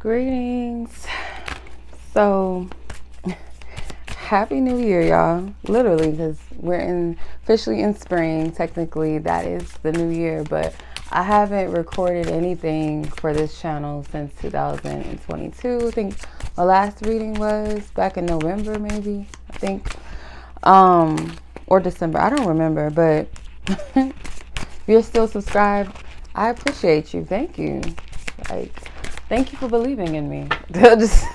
Greetings. So, happy New Year, y'all. Literally, because we're officially in spring. Technically, that is the new year, but I haven't recorded anything for this channel since 2022. I think my last reading was back in November, maybe. I think, or December. I don't remember, but if you're still subscribed, I appreciate you. Thank you. Like, thank you for believing in me. Just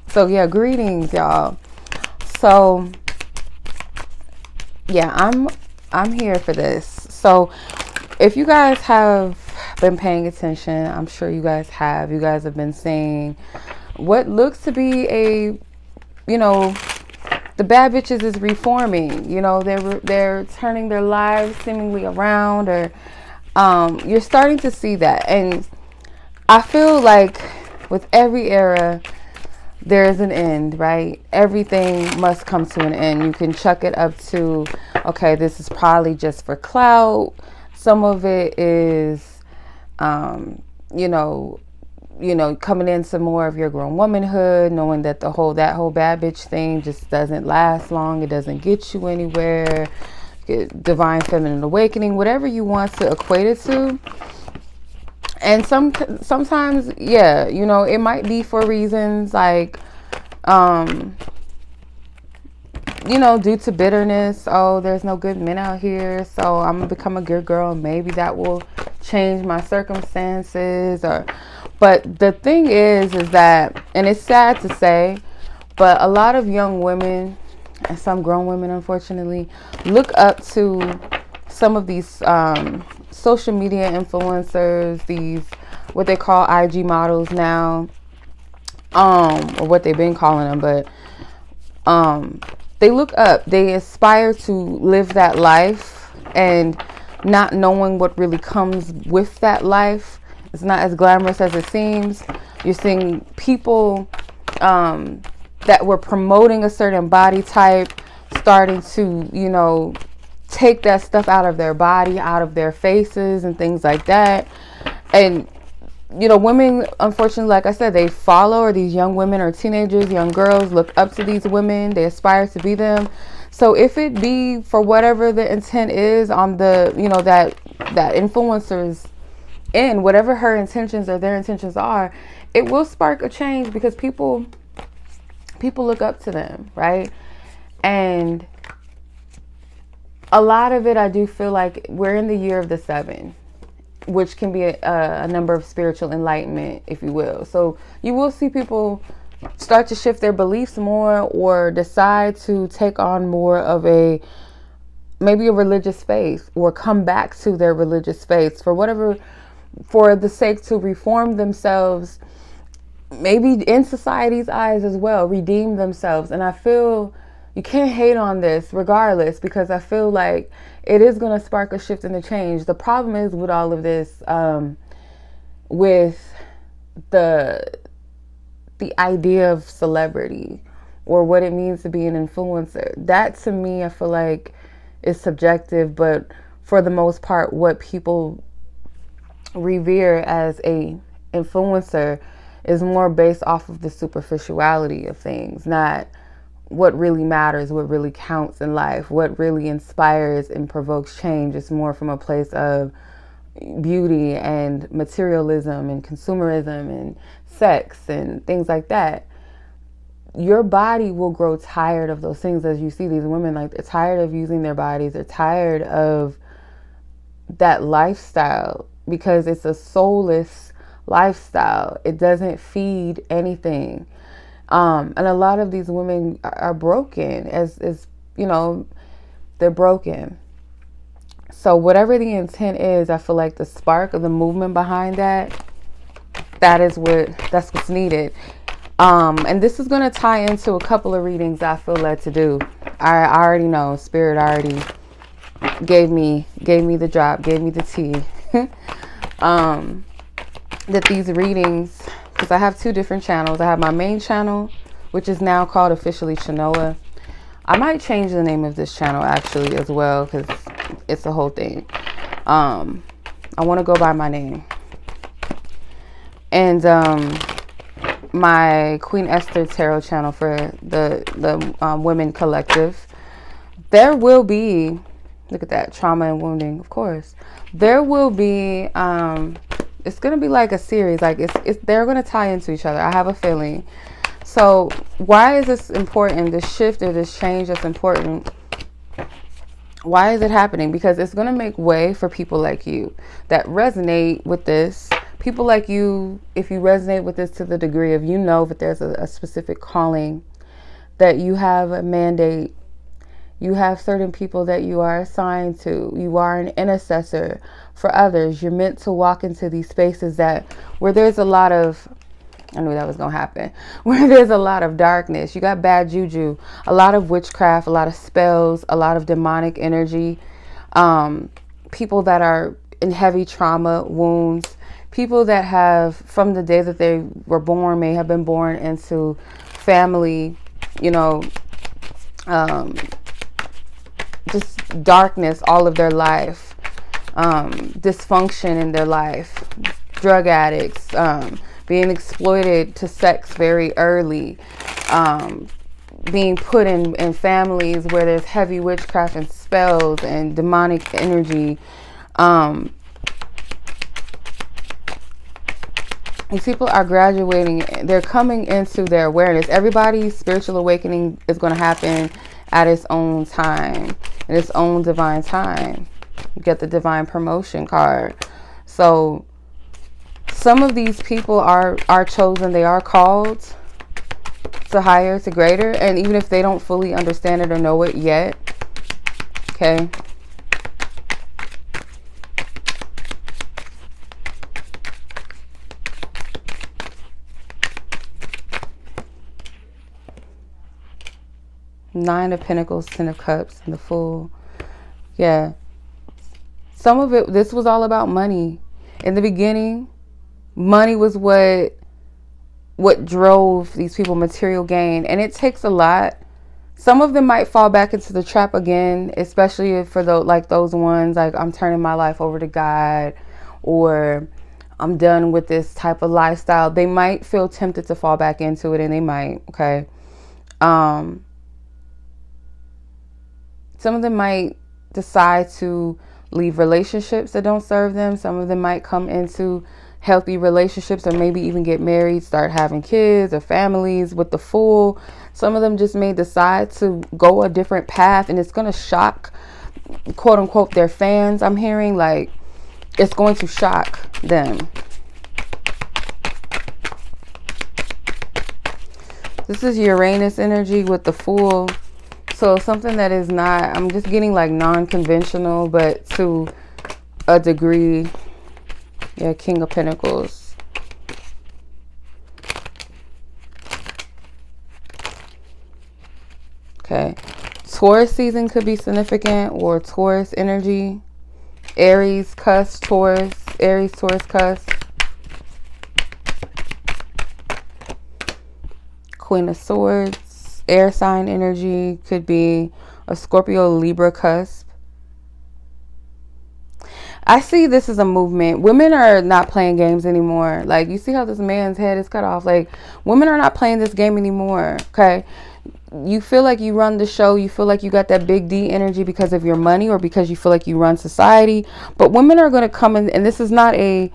so yeah, greetings, y'all. So yeah, I'm here for this. So if you guys have been paying attention, I'm sure you guys have. You guys have been seeing what looks to be the bad bitches is reforming. They're turning their lives seemingly around, or you're starting to see that. And I feel like with every era, there is an end, right? Everything must come to an end. You can chuck it up to, okay, this is probably just for clout. Some of it is, coming into more of your grown womanhood, knowing that that whole bad bitch thing just doesn't last long. It doesn't get you anywhere. Divine feminine awakening, whatever you want to equate it to. And sometimes, yeah, it might be for reasons like, due to bitterness. Oh, there's no good men out here, so I'm gonna become a good girl. Maybe that will change my circumstances. But the thing is that, and it's sad to say, but a lot of young women and some grown women, unfortunately, look up to some of these social media influencers, these what they call IG models now, or what they've been calling them, but they look up, they aspire to live that life, and not knowing what really comes with that life. It's not as glamorous as it seems. You're seeing people that were promoting a certain body type starting to, take that stuff out of their body, out of their faces and things like that. And, women, unfortunately, like I said, they follow, or these young women or teenagers, young girls look up to these women. They aspire to be them. So if it be for whatever the intent is on the, that influencer's end, whatever her intentions or their intentions are, it will spark a change because people look up to them, right? And a lot of it, I do feel like we're in the year of the 7, which can be a number of spiritual enlightenment, if you will. So you will see people start to shift their beliefs more, or decide to take on more of maybe a religious faith, or come back to their religious faiths for the sake to reform themselves, maybe in society's eyes as well, redeem themselves. And I feel you can't hate on this regardless, because I feel like it is going to spark a shift and a change. The problem is with all of this, with the idea of celebrity, or what it means to be an influencer. That, to me, I feel like is subjective, but for the most part, what people revere as a influencer is more based off of the superficiality of things, not what really matters, what really counts in life, what really inspires and provokes change. It's more from a place of beauty and materialism and consumerism and sex and things like that. Your body will grow tired of those things, as you see these women, like, they're tired of using their bodies. They're tired of that lifestyle because it's a soulless lifestyle. It doesn't feed anything. And a lot of these women are broken, as they're broken. So whatever the intent is, I feel like the spark of the movement behind that's what's needed. And this is going to tie into a couple of readings I feel led to do. I already know Spirit already gave me the drop, gave me the tea. That these readings, because I have 2 different channels. I have my main channel, which is now called officially Chenoa. I might change the name of this channel actually as well, because it's a whole thing. I want to go by my name. and my Queen Esther Tarot channel for the Women Collective. There will be, look at that, trauma and wounding, of course. There will be, it's going to be like a series, like it's they're going to tie into each other. I have a feeling. So why is this important? This shift or this change that's important. Why is it happening? Because it's going to make way for people like you that resonate with this. People like you, if you resonate with this to the degree of, you know, that there's a specific calling, that you have a mandate, you have certain people that you are assigned to, you are an intercessor for others. You're meant to walk into these spaces that where there's a lot of, I knew that was going to happen, where there's a lot of darkness. You got bad juju, a lot of witchcraft, a lot of spells, a lot of demonic energy, people that are in heavy trauma, wounds, people that have, from the day that they were born, may have been born into family, you know, just darkness all of their life, dysfunction in their life, drug addicts, being exploited to sex very early, being put in families where there's heavy witchcraft and spells and demonic energy. These people are graduating, they're coming into their awareness. Everybody's spiritual awakening is going to happen at its own time, in its own divine time. You get the divine promotion card. So some of these people are chosen, they are called to higher, to greater, and even if they don't fully understand it or know it yet, okay, Nine of Pentacles, Ten of Cups, and the Fool. Yeah. Some of it, this was all about money. In the beginning, money was what drove these people, material gain. And it takes a lot. Some of them might fall back into the trap again, especially for those ones, like, I'm turning my life over to God, or I'm done with this type of lifestyle. They might feel tempted to fall back into it, and they might, okay? Some of them might decide to leave relationships that don't serve them. Some of them might come into healthy relationships, or maybe even get married, start having kids or families with the Fool. Some of them just may decide to go a different path, and it's going to shock, quote unquote, their fans. I'm hearing, like, it's going to shock them. This is Uranus energy with the Fool. So something that is not, I'm just getting like non-conventional, but to a degree. Yeah, King of Pentacles. Okay. Taurus season could be significant, or Taurus energy. Aries, cusp, Taurus. Aries, Taurus, cusp. Queen of Swords. Air sign energy could be a Scorpio, Libra cusp. I see this as a movement. Women are not playing games anymore. Like, you see how this man's head is cut off. Like, women are not playing this game anymore. Okay. You feel like you run the show. You feel like you got that big D energy because of your money, or because you feel like you run society. But women are going to come in, and this is not a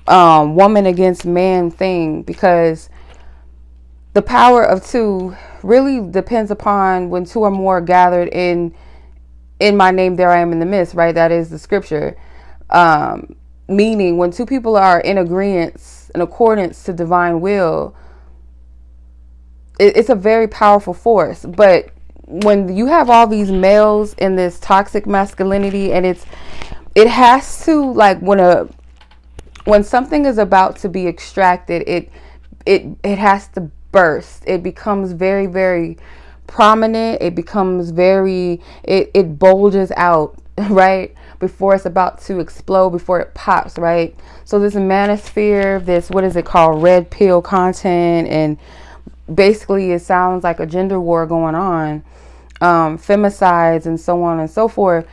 woman against man thing, because the power of two really depends upon when two or more gathered in my name, there I am in the midst, right? That is the scripture. Meaning when two people are in agreement, in accordance to divine will, it's a very powerful force. But when you have all these males in this toxic masculinity, and it has to, like, when something is about to be extracted, it has to burst. It becomes very, very prominent. It becomes very, it bulges out, right? Before it's about to explode, before it pops, right? So this manosphere, this, what is it called? Red pill content. And basically it sounds like a gender war going on. Femicides and so on and so forth.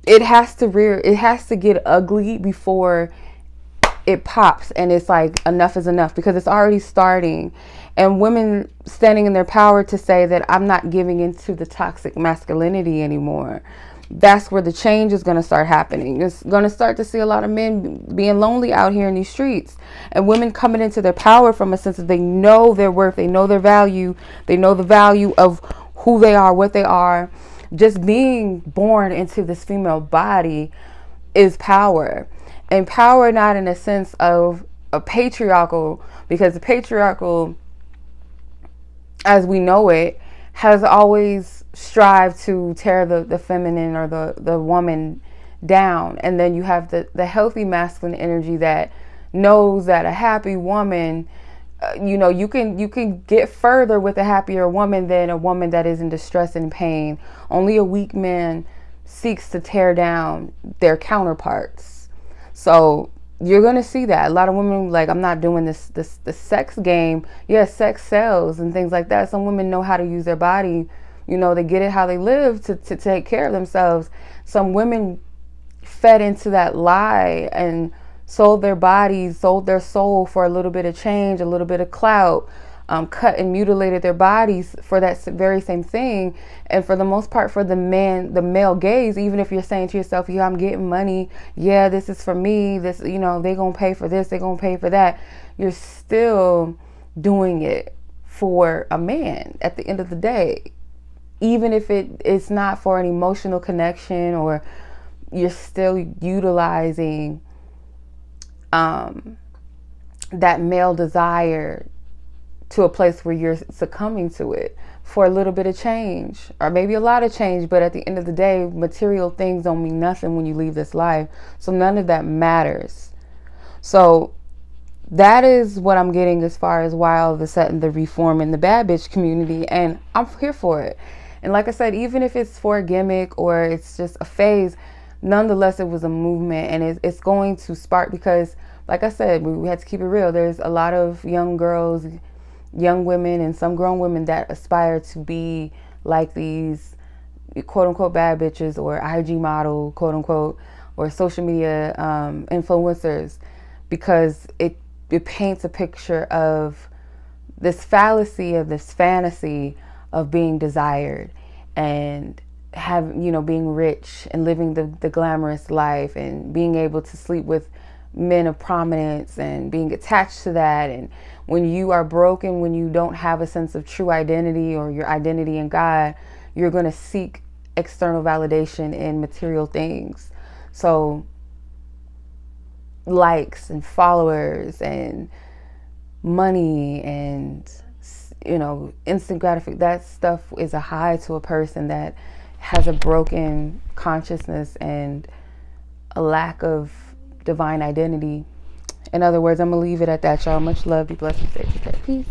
It has to get ugly before it pops and it's like enough is enough, because it's already starting. And women standing in their power to say that I'm not giving into the toxic masculinity anymore. That's where the change is going to start happening. It's going to start to see a lot of men being lonely out here in these streets, and women coming into their power from a sense that they know their worth, they know their value, they know the value of who they are, what they are. Just being born into this female body is power. And power not in a sense of a patriarchal, because the patriarchal as we know it has always strived to tear the feminine or the woman down. And then you have the healthy masculine energy that knows that a happy woman, you can get further with a happier woman than a woman that is in distress and pain. Only a weak man seeks to tear down their counterparts. So you're going to see that a lot of women like, I'm not doing this the sex game. Yes, sex sells and things like that. Some women know how to use their body. They get it how they live to take care of themselves. Some women fed into that lie and sold their bodies, sold their soul for a little bit of change, a little bit of clout, cut and mutilated their bodies for that very same thing. And for the most part, for the male gaze, even if you're saying to yourself, yeah, I'm getting money, yeah, this is for me, this, they gonna pay for this, they gonna pay for that, you're still doing it for a man at the end of the day. Even if it's not for an emotional connection, or you're still utilizing that male desire to a place where you're succumbing to it for a little bit of change, or maybe a lot of change. But at the end of the day, material things don't mean nothing when you leave this life. So none of that matters. So that is what I'm getting as far as why all of a sudden the reform in the bad bitch community, and I'm here for it. And like I said, even if it's for a gimmick or it's just a phase, nonetheless, it was a movement, and it's going to spark, because like I said, we had to keep it real. There's a lot of young girls, young women, and some grown women that aspire to be like these quote unquote bad bitches, or IG model, quote unquote, or social media influencers, because it paints a picture of this fallacy, of this fantasy of being desired and being rich and living the glamorous life and being able to sleep with men of prominence and being attached to that. And when you are broken, when you don't have a sense of true identity or your identity in God, you're going to seek external validation in material things. So likes and followers and money and instant gratification, that stuff is a high to a person that has a broken consciousness and a lack of divine identity. In other words, I'm gonna leave it at that, y'all. Much love, be blessed, be safe, be safe. Peace.